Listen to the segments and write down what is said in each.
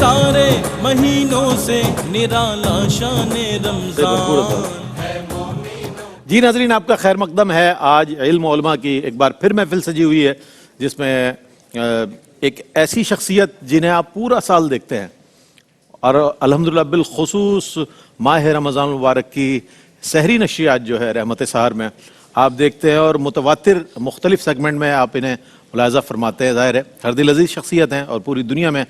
سارے مہینوں سے نرالا شان رمضان. جی ناظرین، آپ کا خیر مقدم ہے. آج علم و علماء کی ایک بار پھر محفل سجی ہوئی ہے، جس میں ایک ایسی شخصیت جنہیں آپ پورا سال دیکھتے ہیں، اور الحمدللہ بالخصوص ماہ رمضان المبارک کی سحری نشریات جو ہے رحمت سحر میں آپ دیکھتے ہیں، اور متواتر مختلف سیگمنٹ میں آپ انہیں ملاحظہ فرماتے ہیں. ظاہر ہے ہر دل عزیز شخصیت ہیں اور پوری دنیا میں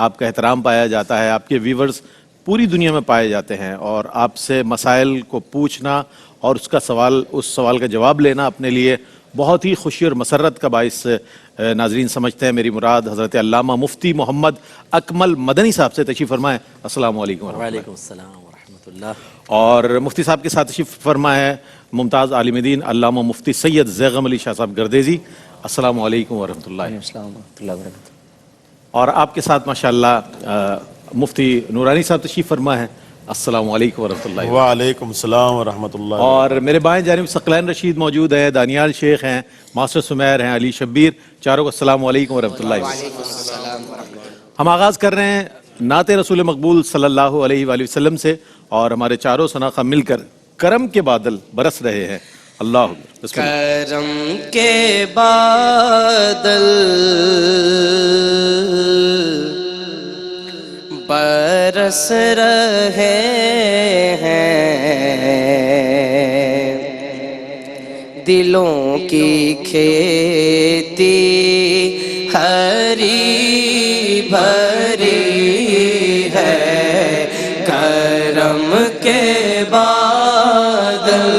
آپ کا احترام پایا جاتا ہے. آپ کے ویورز پوری دنیا میں پائے جاتے ہیں، اور آپ سے مسائل کو پوچھنا اور اس سوال کا جواب لینا اپنے لیے بہت ہی خوشی اور مسرت کا باعث ناظرین سمجھتے ہیں. میری مراد حضرت علامہ مفتی محمد اکمل مدنی صاحب سے. تشریف فرمائیں. السلام علیکم ورحمۃ اللہ. وعلیکم السلام ورحمۃ اللہ. اور مفتی صاحب کے ساتھ تشریف فرما ہے ممتاز عالم دین علامہ مفتی سید زیغم علی شاہ صاحب گردیزی. السلام علیکم ورحمۃ اللہ. السلام ورحمۃ اللہ وبرکاتہ. اور آپ کے ساتھ ماشاءاللہ مفتی نورانی صاحب تشریف فرما ہے. السلام علیکم ورحمۃ اللہ. وعلیکم السلام ورحمۃ اللہ. اور میرے بائیں جانب ثقلین رشید موجود ہیں، دانیال شیخ ہیں، ماسٹر سمیر ہیں، علی شبیر. چاروں کو السلام علیکم ورحمۃ اللہ. ہم آغاز کر رہے ہیں نعت رسول مقبول صلی اللہ علیہ وآلہ وسلم سے، اور ہمارے چاروں شناخہ مل کر کرم کے بادل برس رہے ہیں. اللہ کرم کے بادل برس رہے ہیں، دلوں کی کھیتی ہری بھری ہے. کرم کے بادل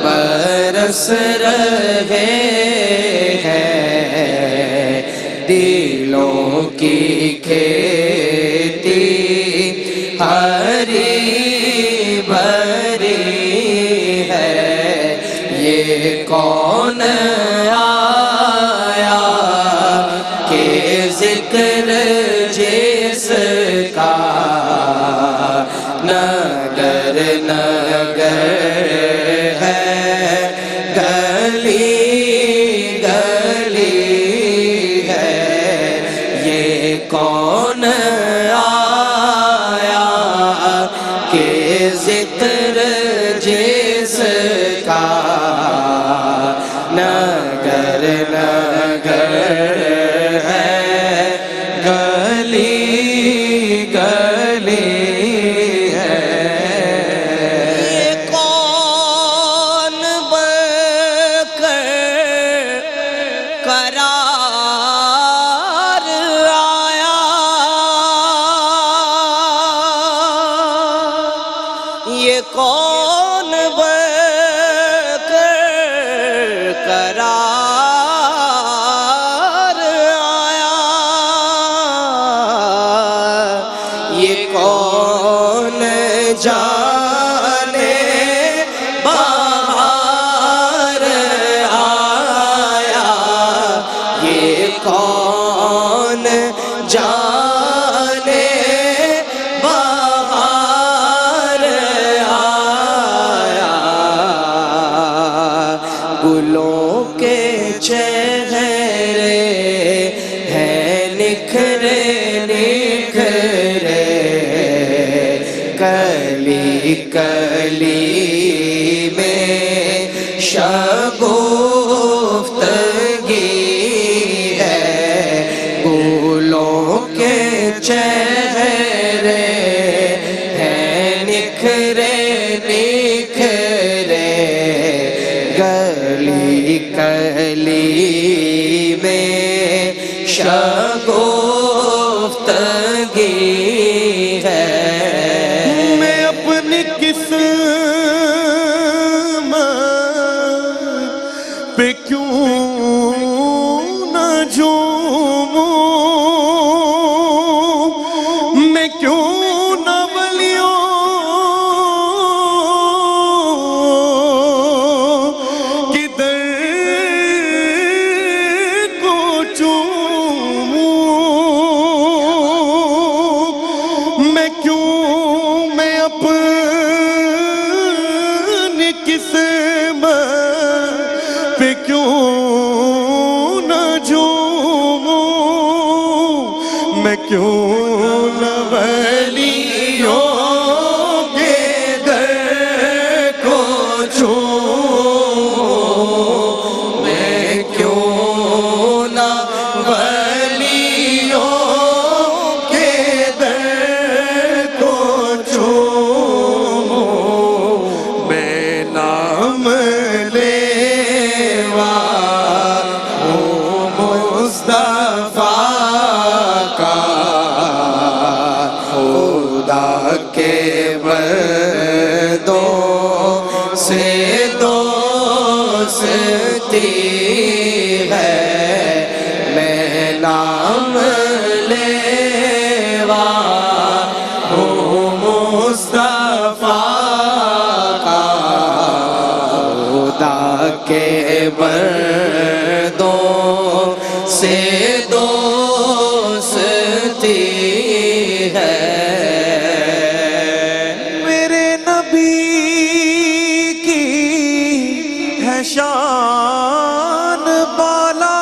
برس رہے ہیں، دلوں کی کھیتی ہری بھری ہے. یہ کون آیا کہ ذکر جس کا نگر نگر ہے، گلی گلی ہے. یہ کون آیا کہ ذکر جس کا نگر نگر ہے، گلی گلی ہے. یہ کون بن کر قرار آیا، یہ کون بن کر قرار آیا. یہ کون جانے بہار آیا، یہ کون جانے بہار آیا. گلوں کے چہرے ہیں نکھرے نکھرے، کلی کلی میں شگفتگی ہے. گلوں کے چہرے ہیں نکھرے نکھرے، گلی کلی میں شگفتگی ہے. میں اپنی قسمت پہ کیوں نہ جھوموں، میں کیوں نہ ولیوں کی در کو چوموں. میں کیوں میں اپنی قسمت پہ کیوں نہ جھوموں، میں کیوں کے مردوں سے دوستی ہے میرے نبی کی ہے شان بالا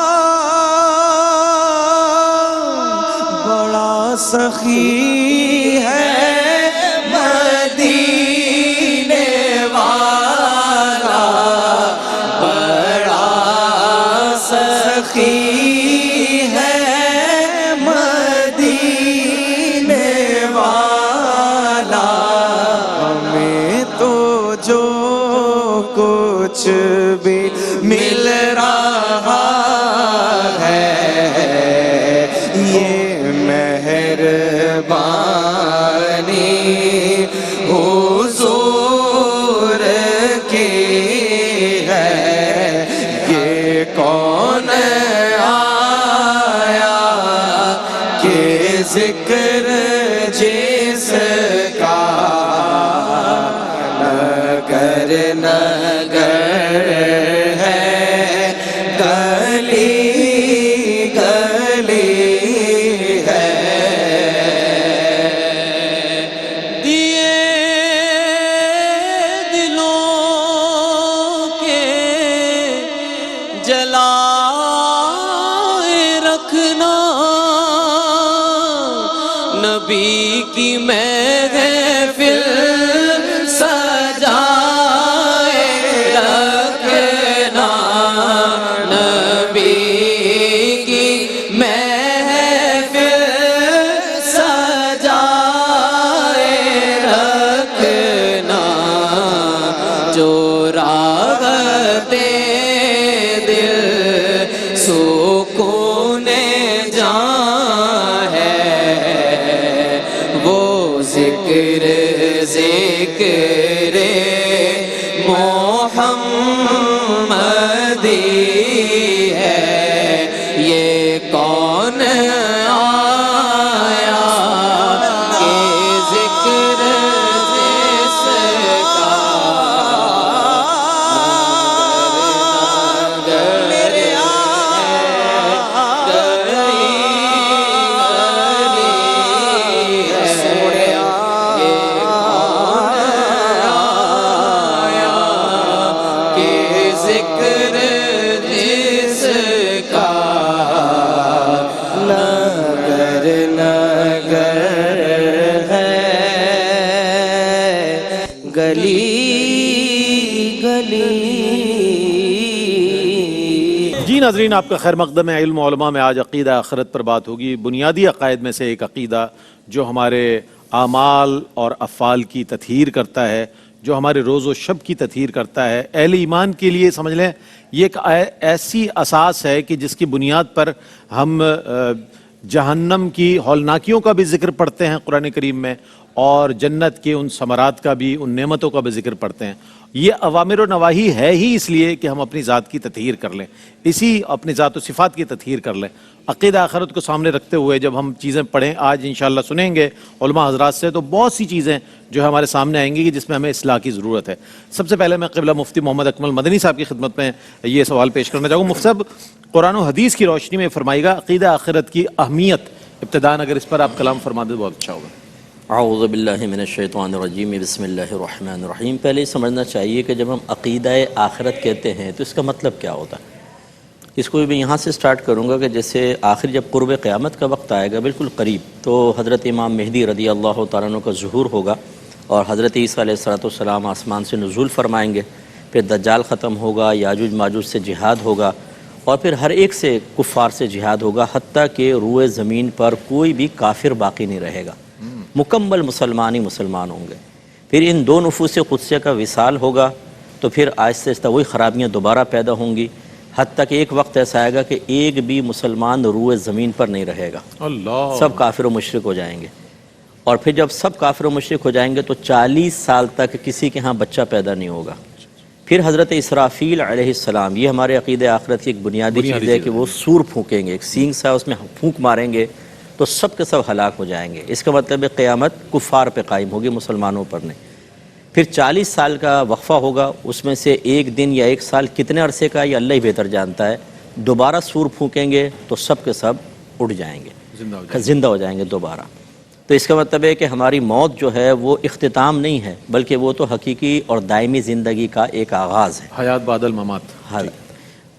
بڑا سخی ہے مدینے والا بڑا سخی ہے مدینے والا ہمیں تو جو کچھ بھی مل رہا ہے یہ مہربانی حضور کی ہے یہ کون آیا کہ ذکر جس کا نگر نگر ہے گلی گلی ہے دیے دلوں کے جلائے رکھنا نبی کی محفل سجائے رکھنا نبی کی محفل سجائے رکھنا جو راغتے دل سکون جاں ہے وہ ذکر ذکر محمدی ہے یہ کون آیا کہ ذکر جس کا میرے ذکر جس کا نگر نگر ہے گلی گلی جی ناظرین، آپ کا خیر مقدم ہے علم و علماء میں آج عقیدہ آخرت پر بات ہوگی۔ بنیادی عقائد میں سے ایک عقیدہ جو ہمارے اعمال اور افعال کی تطہیر کرتا ہے، جو ہمارے روز و شب کی تطہیر کرتا ہے، اہل ایمان کے لیے سمجھ لیں یہ ایک ایسی اساس ہے کہ جس کی بنیاد پر ہم جہنم کی ہولناکیوں کا بھی ذکر پڑھتے ہیں قرآن کریم میں، اور جنت کے ان ثمرات کا بھی، ان نعمتوں کا بھی ذکر پڑھتے ہیں۔ یہ اوامر و نواہی ہے ہی اس لیے کہ ہم اپنی ذات کی تطہیر کر لیں، اسی اپنی ذات و صفات کی تطہیر کر لیں۔ عقیدہ آخرت کو سامنے رکھتے ہوئے جب ہم چیزیں پڑھیں، آج انشاءاللہ سنیں گے علماء حضرات سے، تو بہت سی چیزیں جو ہمارے سامنے آئیں گی کہ جس میں ہمیں اصلاح کی ضرورت ہے۔ سب سے پہلے میں قبلہ مفتی محمد اکمل مدنی صاحب کی خدمت میں یہ سوال پیش کرنا چاہوں گا۔ مفتی صاحب، قرآن و حدیث کی روشنی میں فرمائیے گا عقیدہ آخرت کی اہمیت، ابتداءً اگر اس پر آپ کلام فرما دیں تو بہت اچھا ہوگا۔ اعوذ باللہ من الشیطان الرجیم، بسم اللہ الرحمن الرحیم۔ پہلے یہ سمجھنا چاہیے کہ جب ہم عقیدہ آخرت کہتے ہیں تو اس کا مطلب کیا ہوتا ہے۔ اس کو میں یہاں سے سٹارٹ کروں گا کہ جیسے آخر جب قرب قیامت کا وقت آئے گا بالکل قریب، تو حضرت امام مہدی رضی اللہ تعالیٰ عنہ کا ظہور ہوگا اور حضرت عیسیٰ علیہ السلام آسمان سے نزول فرمائیں گے، پھر دجال ختم ہوگا، یاجوج ماجوج سے جہاد ہوگا، اور پھر ہر ایک سے کفار سے جہاد ہوگا، حتیٰ کہ روئے زمین پر کوئی بھی کافر باقی نہیں رہے گا، مکمل مسلمان ہی مسلمان ہوں گے۔ پھر ان دو نفوس قدسیہ کا وصال ہوگا، تو پھر آہستہ آہستہ وہی خرابیاں دوبارہ پیدا ہوں گی، حتیٰ کہ ایک وقت ایسا آئے گا کہ ایک بھی مسلمان روئے زمین پر نہیں رہے گا، اللہ، سب کافر و مشرک ہو جائیں گے۔ اور پھر جب سب کافر و مشرک ہو جائیں گے تو 40 سال تک کسی کے ہاں بچہ پیدا نہیں ہوگا۔ پھر حضرت اسرافیل علیہ السلام، یہ ہمارے عقیدہ آخرت کی ایک بنیادی چیز ہے کہ وہ سور پھونکیں گے، ایک سینگ سا اس میں پھونک ماریں گے تو سب کے سب ہلاک ہو جائیں گے۔ اس کا مطلب ہے قیامت کفار پہ قائم ہوگی، مسلمانوں پر نہیں۔ پھر 40 سال کا وقفہ ہوگا، اس میں سے ایک دن یا ایک سال کتنے عرصے کا یہ اللہ ہی بہتر جانتا ہے، دوبارہ سور پھونکیں گے تو سب کے سب اٹھ جائیں گے، زندہ ہو جائیں گے دوبارہ۔ تو اس کا مطلب ہے کہ ہماری موت جو ہے وہ اختتام نہیں ہے، بلکہ وہ تو حقیقی اور دائمی زندگی کا ایک آغاز ہے۔ حیات بعد الممات۔ ہاں،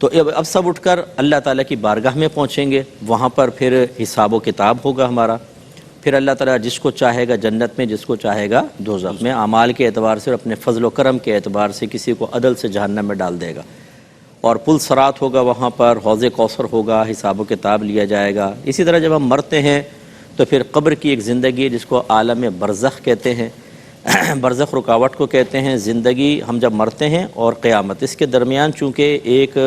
تو اب سب اٹھ کر اللہ تعالیٰ کی بارگاہ میں پہنچیں گے، وہاں پر پھر حساب و کتاب ہوگا ہمارا، پھر اللہ تعالیٰ جس کو چاہے گا جنت میں، جس کو چاہے گا دوزخ میں، اعمال کے اعتبار سے اور اپنے فضل و کرم کے اعتبار سے کسی کو عدل سے جہنم میں ڈال دے گا، اور پل صراط ہوگا، وہاں پر حوض کوثر ہوگا، حساب و کتاب لیا جائے گا۔ اسی طرح جب ہم مرتے ہیں تو پھر قبر کی ایک زندگی ہے جس کو عالم برزخ کہتے ہیں، برزخ رکاوٹ کو کہتے ہیں، زندگی ہم جب مرتے ہیں اور قیامت، اس کے درمیان چونکہ ایک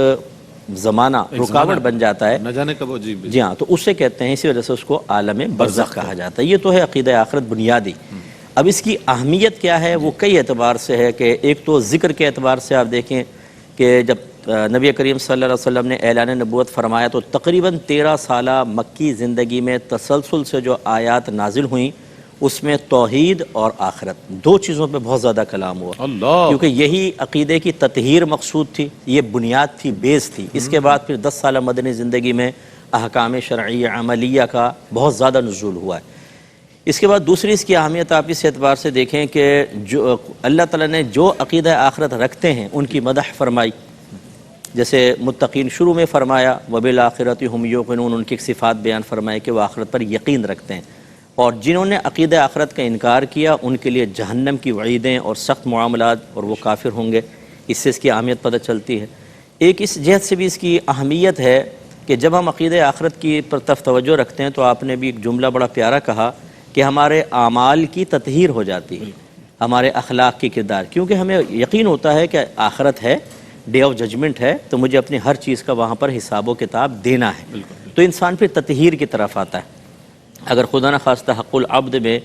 زمانہ رکاوٹ بن جاتا ہے، نہ جانے کب عجیب۔ جی ہاں، تو اسے کہتے ہیں، اسی وجہ سے اس کو عالم برزخ کہا جاتا ہے۔ یہ تو ہے عقیدہ آخرت بنیادی۔ اب اس کی اہمیت کیا ہے وہ کئی اعتبار سے ہے، کہ ایک تو ذکر کے اعتبار سے آپ دیکھیں کہ جب نبی کریم صلی اللہ علیہ وسلم نے اعلان نبوت فرمایا تو تقریباً 13 سالہ مکی زندگی میں تسلسل سے جو آیات نازل ہوئیں اس میں توحید اور آخرت دو چیزوں پہ بہت زیادہ کلام ہوا، اللہ، کیونکہ یہی عقیدے کی تطہیر مقصود تھی، یہ بنیاد تھی، بیس تھی۔ اس کے بعد پھر 10 سالہ مدنی زندگی میں احکام شرعی عملیہ کا بہت زیادہ نزول ہوا ہے۔ اس کے بعد دوسری اس کی اہمیت آپ اس اعتبار سے دیکھیں کہ جو اللہ تعالیٰ نے جو عقیدہ آخرت رکھتے ہیں ان کی مدح فرمائی، جیسے متقین شروع میں فرمایا وبالآخرۃ ہم یوقنون، ان کی ایک صفات بیان فرمائے کہ وہ آخرت پر یقین رکھتے ہیں، اور جنہوں نے عقیدہ آخرت کا انکار کیا ان کے لیے جہنم کی وعیدیں اور سخت معاملات، اور وہ کافر ہوں گے۔ اس سے اس کی اہمیت پتہ چلتی ہے۔ ایک اس جہت سے بھی اس کی اہمیت ہے کہ جب ہم عقیدہ آخرت کی طرف توجہ رکھتے ہیں تو آپ نے بھی ایک جملہ بڑا پیارا کہا کہ ہمارے اعمال کی تطہیر ہو جاتی ہے، ہمارے اخلاق کی کردار، کیونکہ ہمیں یقین ہوتا ہے کہ آخرت ہے، ڈے آف ججمنٹ ہے، تو مجھے اپنی ہر چیز کا وہاں پر حساب و کتاب دینا ہے۔ تو انسان پھر تطہیر کی طرف آتا ہے۔ اگر خدا نخواستہ حق العبد میں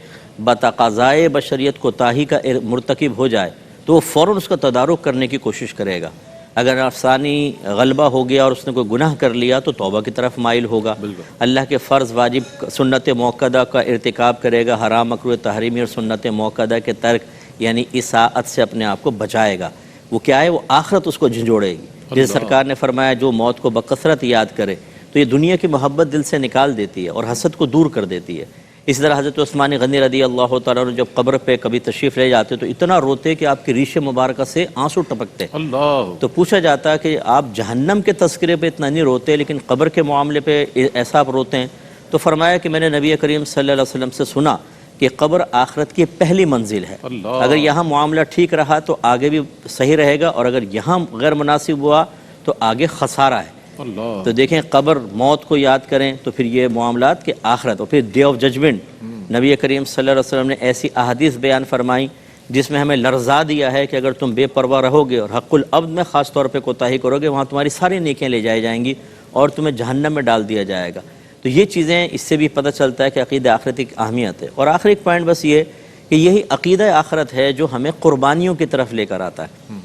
بتقاضائے بشریت کوتاہی کا مرتکب ہو جائے تو وہ فوراً اس کا تدارک کرنے کی کوشش کرے گا۔ اگر نفسانی غلبہ ہو گیا اور اس نے کوئی گناہ کر لیا تو توبہ کی طرف مائل ہوگا، اللہ کے فرض واجب سنت موقدہ کا ارتکاب کرے گا، حرام مکروہ تحریمی اور سنت موقدہ کے ترک یعنی اساءت سے اپنے آپ کو بچائے گا۔ وہ کیا ہے؟ وہ آخرت اس کو جھنجھوڑے گی۔ جیسے سرکار نے فرمایا جو موت کو بکثرت یاد کرے تو یہ دنیا کی محبت دل سے نکال دیتی ہے اور حسد کو دور کر دیتی ہے۔ اسی طرح حضرت عثمان غنی رضی اللہ تعالیٰ عنہ جب قبر پہ کبھی تشریف لے جاتے تو اتنا روتے کہ آپ کی ریش مبارکہ سے آنسو ٹپکتے۔ اللہ، تو پوچھا جاتا کہ آپ جہنم کے تذکرے پہ اتنا نہیں روتے لیکن قبر کے معاملے پہ ایسا آپ روتے ہیں؟ تو فرمایا کہ میں نے نبی کریم صلی اللہ علیہ وسلم سے سنا کہ قبر آخرت کی پہلی منزل ہے، اگر یہاں معاملہ ٹھیک رہا تو آگے بھی صحیح رہے گا، اور اگر یہاں غیر مناسب ہوا تو آگے خسارہ ہے۔ اللہ، تو دیکھیں قبر موت کو یاد کریں تو پھر یہ معاملات کے آخرت، اور پھر ڈے آف ججمنٹ نبی کریم صلی اللہ علیہ وسلم نے ایسی احادیث بیان فرمائی جس میں ہمیں لرزا دیا ہے کہ اگر تم بے پرواہ رہو گے اور حق العبد میں خاص طور پہ کوتاہی کرو گے وہاں تمہاری ساری نیکیاں لے جائی جائیں گی اور تمہیں جہنم میں ڈال دیا جائے گا۔ تو یہ چیزیں اس سے بھی پتہ چلتا ہے کہ عقیدہ آخرت کی اہمیت ہے۔ اور آخری ایک پوائنٹ بس یہ کہ یہی عقیدہ آخرت ہے جو ہمیں قربانیوں کی طرف لے کر آتا ہے۔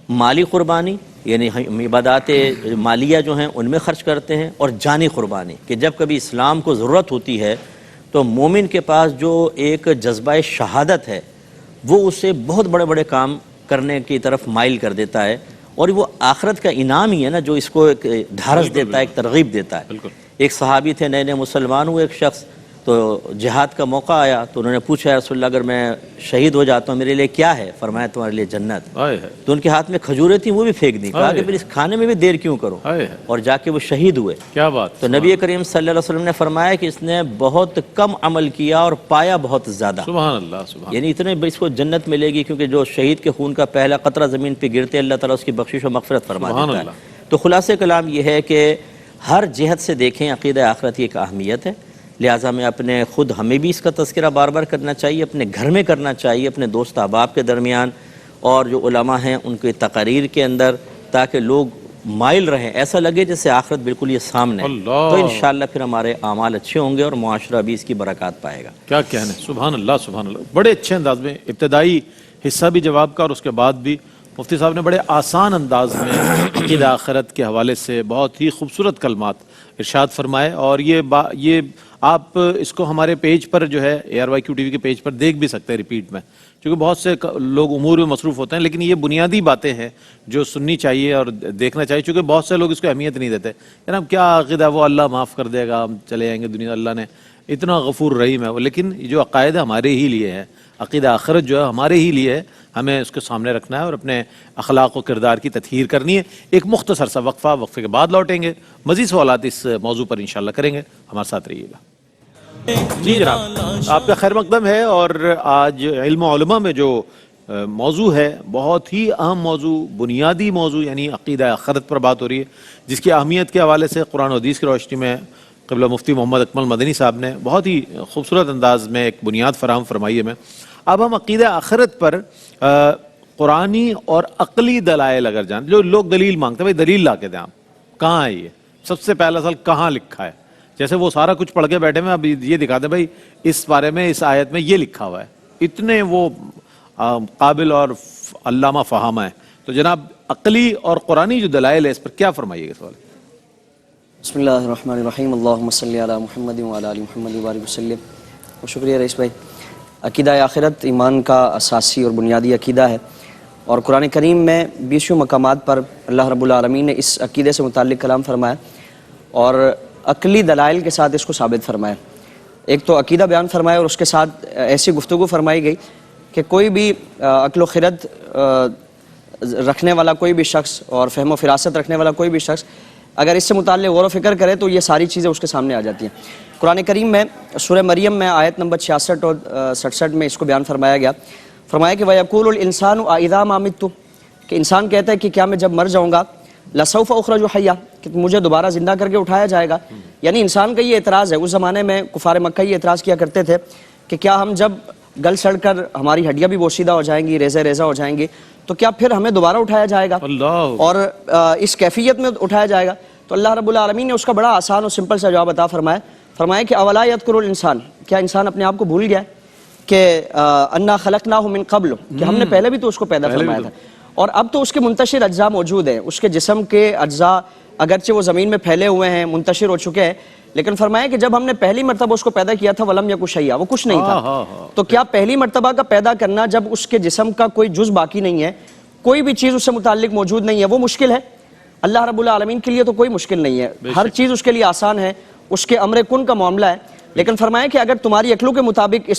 مالی قربانی یعنی ہم عبادات مالیہ جو ہیں ان میں خرچ کرتے ہیں، اور جانی قربانی کہ جب کبھی اسلام کو ضرورت ہوتی ہے تو مومن کے پاس جو ایک جذبہ شہادت ہے وہ اسے بہت بڑے بڑے کام کرنے کی طرف مائل کر دیتا ہے، اور وہ آخرت کا انعام ہی ہے نا جو اس کو ایک دھارس دیتا ہے، ایک ترغیب دیتا ہے۔ ایک صحابی تھے، نئے نئے مسلمان ہوئے ایک شخص، تو جہاد کا موقع آیا تو انہوں نے پوچھا یا رسول اللہ اگر میں شہید ہو جاتا ہوں میرے لیے کیا ہے؟ فرمایا تمہارے لیے جنت۔ تو ان کے ہاتھ میں کھجوریں تھیں وہ بھی پھینک دیں، کہا کہ پھر اس کھانے میں بھی دیر کیوں کرو، اور جا کے وہ شہید ہوئے۔ کیا بات! تو نبی کریم صلی اللہ علیہ وسلم نے فرمایا کہ اس نے بہت کم عمل کیا اور پایا بہت زیادہ۔ سبحان اللہ، سبحان، یعنی اتنے اس کو جنت ملے گی کیونکہ جو شہید کے خون کا پہلا قطرہ زمین پہ گرتے اللہ تعالیٰ اس کی بخشش و مغفرت فرما دیتا ہے۔ تو خلاصہ کلام یہ ہے کہ ہر جہت سے دیکھیں عقیدہ آخرت کی ایک اہمیت ہے، لہٰذا میں اپنے خود ہمیں بھی اس کا تذکرہ بار بار کرنا چاہیے، اپنے گھر میں کرنا چاہیے، اپنے دوست احباب کے درمیان، اور جو علماء ہیں ان کے تقاریر کے اندر، تاکہ لوگ مائل رہیں، ایسا لگے جیسے آخرت بالکل یہ سامنے ہے۔ تو انشاءاللہ پھر ہمارے اعمال اچھے ہوں گے اور معاشرہ بھی اس کی برکات پائے گا۔ کیا کہنے! سبحان اللہ، سبحان اللہ، بڑے اچھے انداز میں ابتدائی حصہ بھی جواب کا اور اس کے بعد بھی مفتی صاحب نے بڑے آسان انداز میں عقیدہ آخرت کے حوالے سے بہت ہی خوبصورت کلمات ارشاد فرمائے، اور یہ آپ اس کو ہمارے پیج پر جو ہے ARYQ TV کے پیج پر دیکھ بھی سکتے ہیں ریپیٹ میں، کیونکہ بہت سے لوگ امور میں مصروف ہوتے ہیں، لیکن یہ بنیادی باتیں ہیں جو سننی چاہیے اور دیکھنا چاہیے، چونکہ بہت سے لوگ اس کو اہمیت نہیں دیتے۔ جناب کیا عقیدہ وہ اللہ معاف کر دے گا، ہم چلے جائیں گے دنیا، اللہ نے اتنا غفور رحیم ہے وہ، لیکن جو عقائد ہمارے ہی لیے ہے، عقیدہ آخرت جو ہے ہمارے ہی لیے ہے، ہمیں اس کے سامنے رکھنا ہے اور اپنے اخلاق و کردار کی تطہیر کرنی ہے۔ ایک مختصر سا وقفے کے بعد لوٹیں گے، مزید سوالات اس موضوع پر انشاءاللہ کریں گے، ہمارے ساتھ رہیے گا۔ جی جناب، آپ کا خیر مقدم ہے، اور آج علم و علماء میں جو موضوع ہے بہت ہی اہم موضوع، بنیادی موضوع، یعنی عقیدہ آخرت پر بات ہو رہی ہے، جس کی اہمیت کے حوالے سے قرآن و حدیث کی روشنی میں قبلہ مفتی محمد اکمل مدنی صاحب نے بہت ہی خوبصورت انداز میں ایک بنیاد فراہم فرمائی ہے۔ میں اب ہم عقیدہ آخرت پر قرآنی اور عقلی دلائل اگر جان، جو لوگ دلیل مانگتے ہیں، بھائی دلیل لا کے دیں، آپ کہاں ہے، یہ سب سے پہلا سوال کہاں لکھا ہے؟ جیسے وہ سارا کچھ پڑھ کے بیٹھے میں، اب یہ دکھا دیں بھائی اس بارے میں اس آیت میں یہ لکھا ہوا ہے، اتنے وہ قابل اور علامہ فہامہ ہے۔ تو جناب عقلی اور قرآنی جو دلائل ہے اس پر کیا فرمائیے گا سوال؟ بسم اللہ الرحمن الرحیم، اللہم صلی علی محمد وعلی آل محمد وبارک وسلم۔ شکریہ رئیس بھائی۔ عقیدہ آخرت ایمان کا اساسی اور بنیادی عقیدہ ہے، اور قرآن کریم میں 20 مقامات پر اللہ رب العالمین نے اس عقیدے سے متعلق کلام فرمایا اور عقلی دلائل کے ساتھ اس کو ثابت فرمایا۔ ایک تو عقیدہ بیان فرمایا اور اس کے ساتھ ایسی گفتگو فرمائی گئی کہ کوئی بھی عقل و خرد رکھنے والا کوئی بھی شخص اور فہم و فراست رکھنے والا کوئی بھی شخص اگر اس سے متعلق غور و فکر کرے تو یہ ساری چیزیں اس کے سامنے آ جاتی ہیں۔ قرآن کریم میں سورہ مریم میں آیت نمبر 66 اور 67 میں اس کو بیان فرمایا گیا، فرمایا کہ وَيَقُولُ الْإِنسَانُ أَإِذَا مَا مِتُّ، کہ انسان کہتا ہے کہ کیا میں جب مر جاؤں گا، لَسَوْفَ أُخْرَجُ حَيًّا، کہ مجھے دوبارہ زندہ کر کے اٹھایا جائے گا۔ یعنی انسان کا یہ اعتراض ہے، اس زمانے میں کفار مکہ یہ اعتراض کیا کرتے تھے کہ کیا ہم جب گل سڑ کر ہماری ہڈیاں بھی بوسیدہ ہو جائیں گی، ریزہ ریزہ ہو جائیں گی، تو کیا پھر ہمیں دوبارہ اٹھایا جائے گا اور اس کیفیت میں اٹھایا جائے گا؟ تو اللہ رب العالمین نے اس کا بڑا آسان اور سمپل سا جواب عطا فرمایا کہ اولا یذکر الانسان، کیا انسان اپنے آپ کو بھول گیا کہ انا خلقناہ من قبل، کہ ہم نے پہلے بھی تو اس کو پیدا فرمایا تھا، اور اب تو اس کے منتشر اجزاء موجود ہیں، اس کے جسم کے اجزاء اگرچہ وہ زمین میں پھیلے ہوئے ہیں، منتشر ہو چکے ہیں، لیکن فرمایا کہ جب ہم نے پہلی مرتبہ اس کو پیدا کیا تھا ولم یک شیئا، وہ کچھ نہیں تھا۔ تو کیا پہلی مرتبہ کا پیدا کرنا جب اس کے جسم کا کوئی جز باقی نہیں ہے، کوئی بھی چیز اس سے متعلق موجود نہیں ہے، وہ مشکل ہے؟ اللہ رب العالمین کے لیے تو کوئی مشکل نہیں ہے، ہر چیز اس کے لیے آسان ہے، اس کے امر کن کا معاملہ ہے۔ لیکن فرمایا کہ اگر تمہاری عقلوں کے مطابق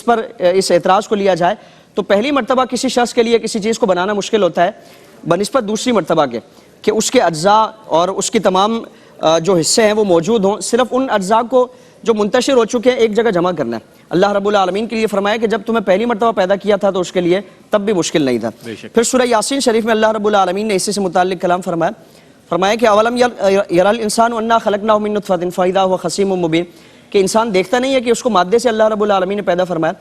اس اعتراض کو لیا جائے تو پہلی مرتبہ کسی شخص کے لیے کسی چیز کو بنانا مشکل ہوتا ہے بنسبت دوسری مرتبہ کے، کہ اس کے اجزاء اور اس کی تمام جو حصے ہیں وہ موجود ہوں، صرف ان اجزاء کو جو منتشر ہو چکے ہیں ایک جگہ جمع کرنا ہے۔ اللہ رب العالمین کے لیے فرمایا کہ جب تمہیں پہلی مرتبہ پیدا کیا تھا تو اس کے لیے تب بھی مشکل نہیں تھا۔ پھر سورہ یاسین شریف میں اللہ رب العالمین نے اسی سے متعلق کلام فرمایا کہ اولم یری الانسان انا خلقناہ من نطفۃ فاذا هو خصیم مبین، کہ انسان دیکھتا نہیں ہے کہ اس کو مادے سے اللہ رب العالمین نے پیدا فرمایا،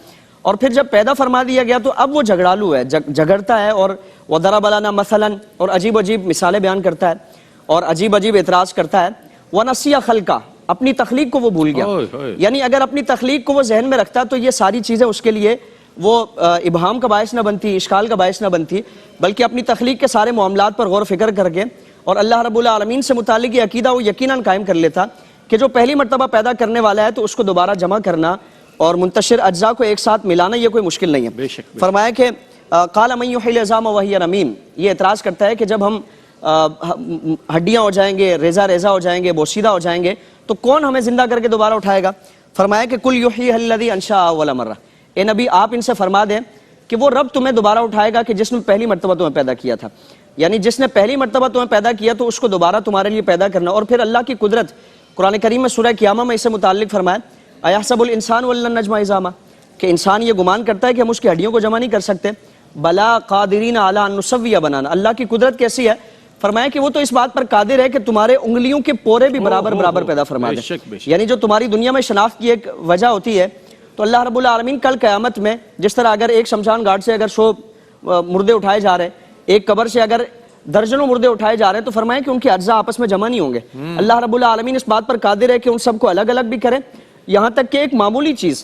اور پھر جب پیدا فرما دیا گیا تو اب وہ جھگڑالو ہے، جھگڑتا ہے، اور وضرب لنا مثلا، اور عجیب عجیب مثالیں بیان کرتا ہے اور عجیب عجیب اعتراض کرتا ہے۔ ونسی خلقہ، اپنی تخلیق کو وہ بھول گیا، یعنی اگر اپنی تخلیق کو وہ ذہن میں رکھتا تو یہ ساری چیزیں اس کے لیے وہ ابہام کا باعث نہ بنتی، اشکال کا باعث نہ بنتی، بلکہ اپنی تخلیق کے سارے معاملات پر غور و فکر کر کے اور اللہ رب العالمین سے متعلق یہ عقیدہ وہ یقیناً قائم کر لیتا کہ جو پہلی مرتبہ پیدا کرنے والا ہے تو اس کو دوبارہ جمع کرنا اور منتشر اجزاء کو ایک ساتھ ملانا یہ کوئی مشکل نہیں ہے۔ فرمایا کہ قال من یحیی العظام وہی رمیم، یہ اعتراض کرتا ہے کہ جب ہم ہڈیاں ہو جائیں گے، ریزہ ریزہ ہو جائیں گے، بوسیدہ ہو جائیں گے، تو کون ہمیں زندہ کر کے دوبارہ اٹھائے گا؟ فرمایا کہ کل یحییہ الذی انشأ اول مرہ، اے نبی آپ ان سے فرما دیں کہ وہ رب تمہیں دوبارہ اٹھائے گا کہ جس نے پہلی مرتبہ تمہیں پیدا کیا تھا، یعنی جس نے پہلی مرتبہ تمہیں پیدا کیا تو اس کو دوبارہ تمہارے لیے پیدا کرنا۔ اور پھر اللہ کی قدرت قرآن کریم میں سورہ قیامہ میں اس سے متعلق فرمایا ایحسب الانسان ولن نجمع عظامہ، کہ انسان یہ گمان کرتا ہے کہ ہم اس کی ہڈیوں کو جمع نہیں کر سکتے، بلا قادرین علی ان نسوی بنانا، اللہ کی قدرت کیسی ہے؟ فرمایا کہ وہ تو اس بات پر قادر ہے کہ تمہارے انگلیوں کے پورے بھی برابر پیدا فرما دے، یعنی جو تمہاری دنیا میں شناخت کی ایک وجہ ہوتی ہے، تو اللہ رب العالمین کل قیامت میں جس طرح اگر ایک شمشان گھاٹ سے اگر 100 مردے اٹھائے جا رہے ہیں، ایک قبر سے اگر درجنوں مردے اٹھائے جا رہے ہیں، تو فرمایا کہ ان کے اجزاء آپس میں جمع نہیں ہوں گے۔ اللہ رب العالمین اس بات پر قادر ہے کہ ان سب کو الگ الگ بھی کرے، یہاں تک کہ ایک معمولی چیز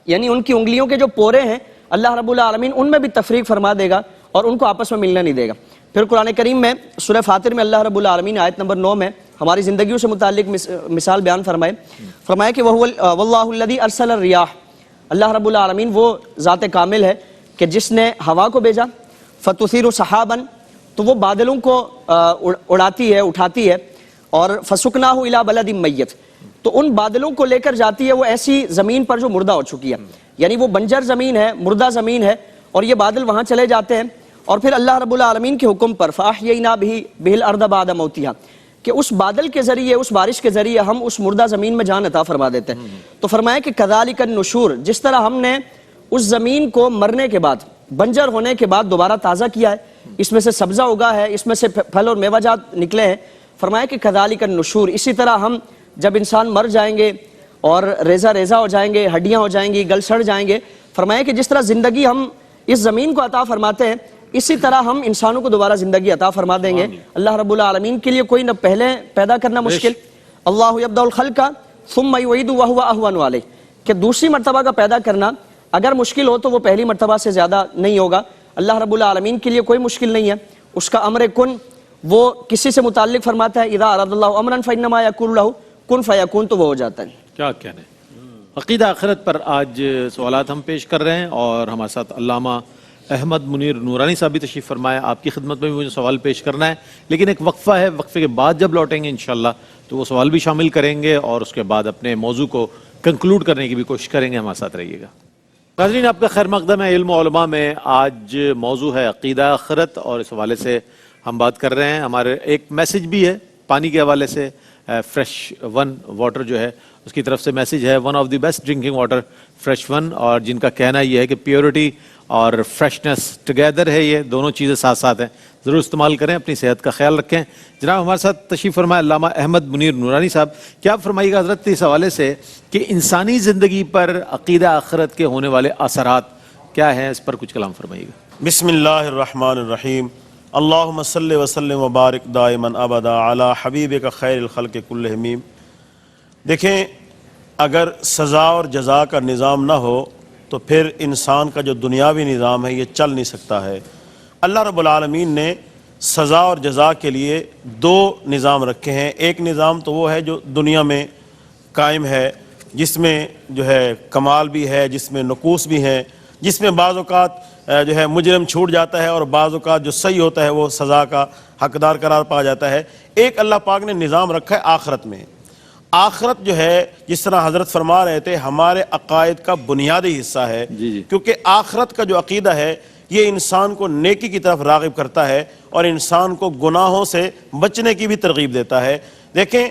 یعنی ان کی انگلیوں کے جو پورے ہیں اللہ رب العالمین ان میں بھی تفریق فرما دے گا اور ان کو آپس میں ملنے نہیں دے گا۔ پھر قرآن کریم میں سورہ فاطر میں اللہ رب العالمین آیت نمبر 9 میں ہماری زندگیوں سے متعلق مثال بیان فرمائے کہ واللہ الذی ارسل الریاح، اللہ رب العالمین وہ ذات کامل ہے کہ جس نے ہوا کو بھیجا، فتثیر سحابا، تو وہ بادلوں کو اڑاتی ہے، اٹھاتی ہے، اور فسکناہ الی بلد میت، تو ان بادلوں کو لے کر جاتی ہے وہ ایسی زمین پر جو مردہ ہو چکی ہے، یعنی وہ بنجر زمین ہے، مردہ زمین ہے، اور یہ بادل وہاں چلے جاتے ہیں، اور پھر اللہ رب العالمین کے حکم پر فاحیینا بہ الارض بعد موتہا، کہ اس بادل کے ذریعے، اس بارش کے ذریعے ہم اس مردہ زمین میں جان عطا فرما دیتے ہیں۔ تو فرمایا کہ کذالک النشور، جس طرح ہم نے اس زمین کو مرنے کے بعد، بنجر ہونے کے بعد دوبارہ تازہ کیا ہے، اس میں سے سبزہ اگا ہے، اس میں سے پھل اور میوہ جات نکلے ہیں، فرمایا کہ کذالک النشور، اسی طرح ہم جب انسان مر جائیں گے اور ریزہ ریزہ ہو جائیں گے، ہڈیاں ہو جائیں گی، گل سڑ جائیں گے، فرمایا کہ جس طرح زندگی ہم اس زمین کو عطا فرماتے ہیں، اسی طرح ہم انسانوں کو دوبارہ زندگی عطا فرما دیں گے۔ اللہ رب العالمین کے لیے کوئی نہ پہلے پیدا کرنا مشکل، اللہ یبدأ الخلق ثم یعید وہو اہون علیہ، کہ دوسری مرتبہ کا پیدا کرنا اگر مشکل ہو تو وہ پہلی مرتبہ سے زیادہ نہیں ہوگا۔ اللہ رب العالمین کے لیے کوئی مشکل نہیں ہے، اس کا امر کن وہ کسی سے متعلق فرماتا ہے، اذا اراد اللہ امرا فانما یقول له کن فیکون، تو وہ ہو جاتا ہے۔ کیا کہنے عقیدہ آخرت پر آج سوالات ہم پیش کر رہے ہیں، اور ہمارے ساتھ علامہ احمد منیر نورانی صاحب بھی تشریف فرمائے۔ آپ کی خدمت میں بھی مجھے سوال پیش کرنا ہے، لیکن ایک وقفہ ہے، وقفے کے بعد جب لوٹیں گے انشاءاللہ تو وہ سوال بھی شامل کریں گے، اور اس کے بعد اپنے موضوع کو کنکلوڈ کرنے کی بھی کوشش کریں گے۔ ہمارے ساتھ رہیے گا۔ ناظرین، آپ کا خیر مقدم ہے علم و علماء میں۔ آج موضوع ہے عقیدہ آخرت، اور اس حوالے سے ہم بات کر رہے ہیں۔ ہمارے ایک میسج بھی ہے پانی کے حوالے سے، فریش ون واٹر جو ہے اس کی طرف سے میسج ہے، one of the best drinking water fresh one, اور جن کا کہنا یہ ہے کہ پیورٹی اور فریشنس ٹگیدر ہے، یہ دونوں چیزیں ساتھ ساتھ ہیں، ضرور استعمال کریں، اپنی صحت کا خیال رکھیں۔ جناب ہمارے ساتھ تشریف فرمائے علامہ احمد منیر نورانی صاحب، کیا آپ فرمائیے گا حضرت اس حوالے سے کہ انسانی زندگی پر عقیدہ آخرت کے ہونے والے اثرات کیا ہیں، اس پر کچھ کلام فرمائیے گا۔ بسم اللہ الرحمن الرحیم، اللہم صلی وسلم وبارک دائما ابدا علی حبیبک خیر الخلق کلہم۔ دیکھیں، اگر سزا اور جزا کا نظام نہ ہو تو پھر انسان کا جو دنیاوی نظام ہے یہ چل نہیں سکتا ہے۔ اللہ رب العالمین نے سزا اور جزا کے لیے دو نظام رکھے ہیں۔ ایک نظام تو وہ ہے جو دنیا میں قائم ہے، جس میں جو ہے کمال بھی ہے، جس میں نقوص بھی ہیں، جس میں بعض اوقات جو ہے مجرم چھوٹ جاتا ہے، اور بعض اوقات جو صحیح ہوتا ہے وہ سزا کا حقدار قرار پا جاتا ہے۔ ایک اللہ پاک نے نظام رکھا ہے آخرت میں۔ آخرت جو ہے، جس طرح حضرت فرما رہے تھے، ہمارے عقائد کا بنیادی حصہ ہے، کیونکہ آخرت کا جو عقیدہ ہے یہ انسان کو نیکی کی طرف راغب کرتا ہے، اور انسان کو گناہوں سے بچنے کی بھی ترغیب دیتا ہے۔ دیکھیں،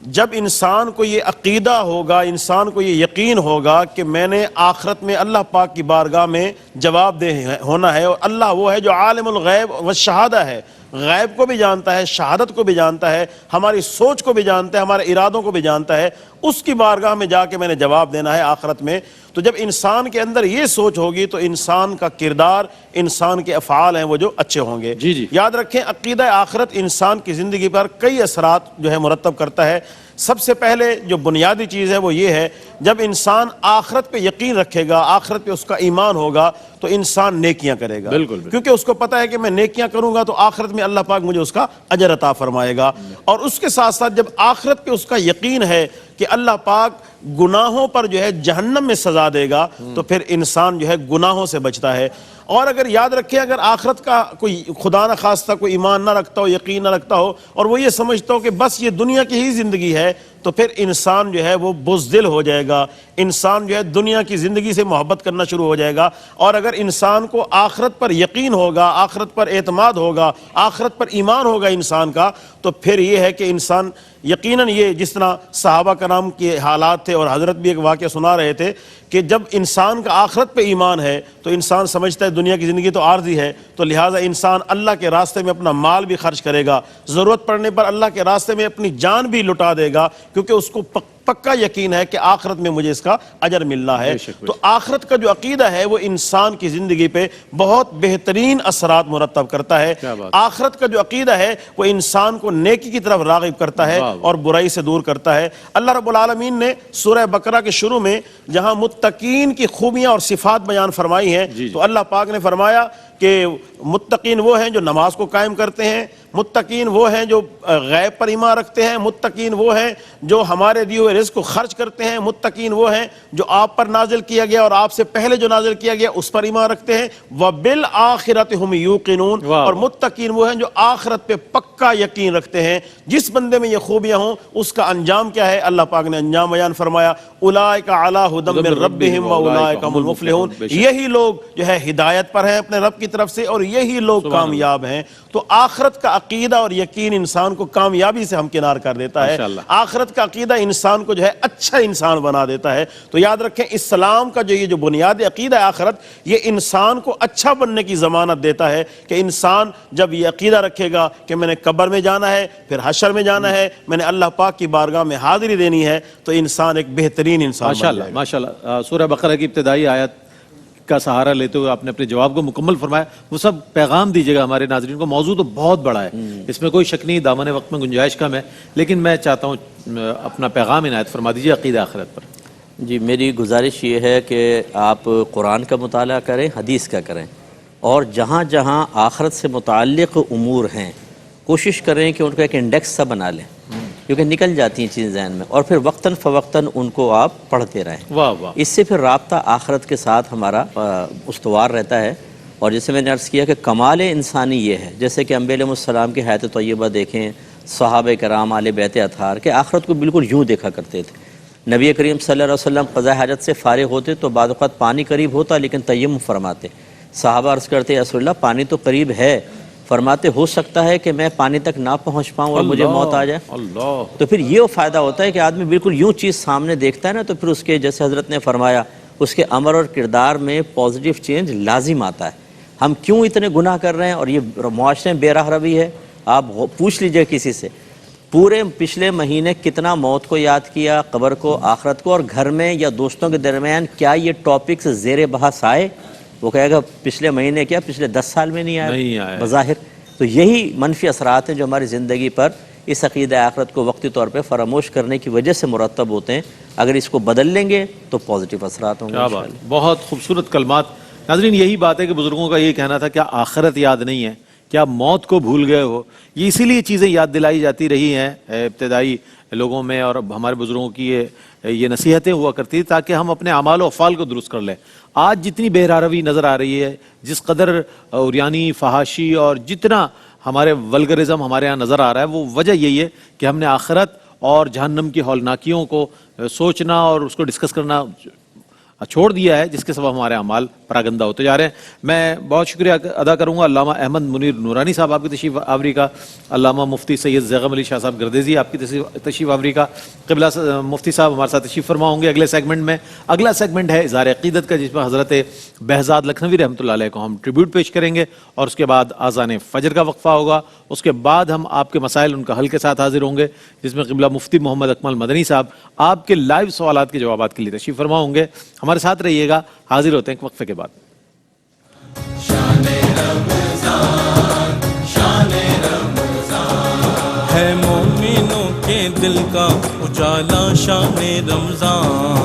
جب انسان کو یہ عقیدہ ہوگا، انسان کو یہ یقین ہوگا کہ میں نے آخرت میں اللہ پاک کی بارگاہ میں جواب دہ ہونا ہے، اور اللہ وہ ہے جو عالم الغیب والشہادہ ہے، غیب کو بھی جانتا ہے، شہادت کو بھی جانتا ہے، ہماری سوچ کو بھی جانتا ہے، ہمارے ارادوں کو بھی جانتا ہے، اس کی بارگاہ میں جا کے میں نے جواب دینا ہے آخرت میں۔ تو جب انسان کے اندر یہ سوچ ہوگی تو انسان کا کردار، انسان کے افعال ہیں وہ جو اچھے ہوں گے۔ یاد رکھیں، عقیدہ آخرت انسان کی زندگی پر کئی اثرات جو ہے مرتب کرتا ہے۔ سب سے پہلے جو بنیادی چیز ہے وہ یہ ہے، جب انسان آخرت پہ یقین رکھے گا، آخرت پہ اس کا ایمان ہوگا، تو انسان نیکیاں کرے گا، کیونکہ اس کو پتہ ہے کہ میں نیکیاں کروں گا تو آخرت میں اللہ پاک مجھے اس کا اجر عطا فرمائے گا۔ اور اس کے ساتھ ساتھ جب آخرت پہ اس کا یقین ہے کہ اللہ پاک گناہوں پر جو ہے جہنم میں سزا دے گا، تو پھر انسان جو ہے گناہوں سے بچتا ہے۔ اور اگر یاد رکھیں، اگر آخرت کا کوئی خدا نہ خواستہ کوئی ایمان نہ رکھتا ہو، یقین نہ رکھتا ہو، اور وہ یہ سمجھتا ہو کہ بس یہ دنیا کی ہی زندگی ہے، تو پھر انسان جو ہے وہ بزدل ہو جائے گا، انسان جو ہے دنیا کی زندگی سے محبت کرنا شروع ہو جائے گا۔ اور اگر انسان کو آخرت پر یقین ہوگا، آخرت پر اعتماد ہوگا، آخرت پر ایمان ہوگا انسان کا، تو پھر یہ ہے کہ انسان یقیناً، یہ جس طرح صحابہ کرام کے حالات تھے، اور حضرت بھی ایک واقعہ سنا رہے تھے کہ جب انسان کا آخرت پہ ایمان ہے تو انسان سمجھتا ہے دنیا کی زندگی تو عارضی ہے، تو لہٰذا انسان اللہ کے راستے میں اپنا مال بھی خرچ کرے گا، ضرورت پڑنے پر اللہ کے راستے میں اپنی جان بھی لٹا دے گا، کیونکہ اس کو پکا یقین ہے کہ آخرت میں مجھے اس کا اجر ملنا ہے۔ تو آخرت کا جو عقیدہ ہے وہ انسان کی زندگی پہ بہت بہترین اثرات مرتب کرتا ہے۔ آخرت کا جو عقیدہ ہے وہ انسان کو نیکی کی طرف راغب کرتا ہے اور برائی سے دور کرتا ہے۔ اللہ رب العالمین نے سورہ بقرہ کے شروع میں جہاں متقین کی خوبیاں اور صفات بیان فرمائی ہیں، تو اللہ پاک نے فرمایا کہ متقین وہ ہیں جو نماز کو قائم کرتے ہیں، متقین وہ ہیں جو غیب پر ایمان رکھتے ہیں، متقین وہ ہیں جو ہمارے دیے ہوئے رزق کو خرچ کرتے ہیں، متقین وہ ہیں جو آپ پر نازل کیا گیا اور آپ سے پہلے جو نازل کیا گیا اس پر ایمان رکھتے ہیں، وَبِالْآخِرَةِ هُمْ يُوقِنُونَ، اور متقین وہ ہیں جو آخرت پہ پکا یقین رکھتے ہیں۔ جس بندے میں یہ خوبیاں ہوں اس کا انجام کیا ہے؟ اللہ پاک نے انجام بیان فرمایا، اولئک علی ھدی من ربہم واولئک هم المفلحون، یہی لوگ جو ہے ہدایت پر ہیں اپنے رب کی طرف سے اور یہی لوگ کامیاب ہیں۔ تو آخرت کا عقیدہ اور یقین انسان کو کامیابی سے ہمکنار کر دیتا ہے، آخرت کا عقیدہ انسان کو جو ہے اچھا انسان بنا دیتا ہے۔ تو یاد رکھیں اسلام کا یہ جو بنیادی عقیدہ ہے آخرت، یہ انسان کو اچھا بننے کی ضمانت دیتا ہے کہ انسان جب یہ عقیدہ رکھے گا کہ میں نے قبر میں جانا ہے، پھر حشر میں جانا ہے، میں نے اللہ پاک کی بارگاہ میں حاضری دینی ہے، تو انسان ایک بہترین انسان بن جائے گا۔ ماشاءاللہ سورہ بقرہ کی ابتدائی آیت کا سہارا لیتے ہوئے آپ نے اپنے جواب کو مکمل فرمایا۔ وہ سب پیغام دیجیے گا ہمارے ناظرین کو، موضوع تو بہت بڑا ہے، اس میں کوئی شک نہیں، دامن وقت میں گنجائش کم ہے، لیکن میں چاہتا ہوں اپنا پیغام عنایت فرما دیجیے عقیدہ آخرت پر۔ جی میری گزارش یہ ہے کہ آپ قرآن کا مطالعہ کریں، حدیث کا کریں، اور جہاں جہاں آخرت سے متعلق امور ہیں کوشش کریں کہ ان کا ایک انڈیکس سا بنا لیں، کیونکہ نکل جاتی ہیں چیزیں ذہن میں، اور پھر وقتاً فوقتاً ان کو آپ پڑھتے رہیں۔ واہ واہ، اس سے پھر رابطہ آخرت کے ساتھ ہمارا استوار رہتا ہے۔ اور جیسے میں نے عرض کیا کہ کمال انسانی یہ ہے، جیسے کہ انبیاء علیہ السلام کی حیات طیبہ دیکھیں، صحابہ کرام اہل بیت اطہار کہ آخرت کو بالکل یوں دیکھا کرتے تھے۔ نبی کریم صلی اللہ علیہ وسلم قضاء حاجت سے فارغ ہوتے تو بعض اوقات پانی قریب ہوتا لیکن تیمم فرماتے۔ صحابہ عرض کرتے یا رسول اللہ پانی تو قریب ہے، فرماتے ہو سکتا ہے کہ میں پانی تک نہ پہنچ پاؤں اور مجھے موت آ جائے۔ تو پھر یہ فائدہ ہوتا ہے کہ آدمی بالکل یوں چیز سامنے دیکھتا ہے نا، تو پھر اس کے جیسے حضرت نے فرمایا اس کے عمل اور کردار میں پازیٹیو چینج لازم آتا ہے۔ ہم کیوں اتنے گناہ کر رہے ہیں اور یہ معاشرے میں بے راہ روی ہے؟ آپ پوچھ لیجئے کسی سے، پورے پچھلے مہینے کتنا موت کو یاد کیا، قبر کو، آخرت کو، اور گھر میں یا دوستوں کے درمیان کیا یہ ٹاپکس زیر بحث آئے؟ وہ کہے گا پچھلے مہینے کیا پچھلے 10 سال میں نہیں آیا بظاہر۔ تو یہی منفی اثرات ہیں جو ہماری زندگی پر اس عقیدہ آخرت کو وقتی طور پہ فراموش کرنے کی وجہ سے مرتب ہوتے ہیں۔ اگر اس کو بدل لیں گے تو پازیٹیو اثرات ہوں گے انشاءاللہ۔ بہت خوبصورت کلمات۔ ناظرین یہی بات ہے کہ بزرگوں کا یہ کہنا تھا کیا آخرت یاد نہیں ہے، کیا موت کو بھول گئے ہو؟ یہ اسی لیے چیزیں یاد دلائی جاتی رہی ہیں ابتدائی لوگوں میں، اور ہمارے بزرگوں کی یہ نصیحتیں ہوا کرتی تھی تاکہ ہم اپنے اعمال و افعال کو درست کر لیں۔ آج جتنی بے روی نظر آ رہی ہے، جس قدر عریانی، فحاشی اور جتنا ہمارے ولگرزم ہمارے ہاں نظر آ رہا ہے، وہ وجہ یہی ہے کہ ہم نے آخرت اور جہنم کی ہولناکیوں کو سوچنا اور اس کو ڈسکس کرنا چھوڑ دیا ہے، جس کے سبب ہمارے اعمال پراگندہ ہوتے جا رہے ہیں۔ میں بہت شکریہ ادا کروں گا علامہ احمد منیر نورانی صاحب آپ کی تشریف آوری کا، علامہ مفتی سید زیغم علی شاہ صاحب گردیزی آپ کی تشریف آوری کا، قبلہ مفتی صاحب ہمارے ساتھ تشریف فرما ہوں گے اگلے سیگمنٹ میں۔ اگلا سیگمنٹ ہے اظہار عقیدت کا، جس میں حضرت بہزاد لکھنوی رحمۃ اللہ علیہ کو ہم ٹریبیوٹ پیش کریں گے، اور اس کے بعد آذان فجر کا وقفہ ہوگا۔ اس کے بعد ہم آپ کے مسائل ان کا حل کے ساتھ حاضر ہوں گے، جس میں قبلہ مفتی محمد اکمل مدنی صاحب آپ کے لائیو سوالات کے جوابات کے لیے تشریف فرما ہوں گے۔ ہمارے ساتھ رہیے گا، حاضر ہوتے ہیں ایک وقفے کے بعد۔ ہے مومنوں کے دل کا اجالا شان رمضان،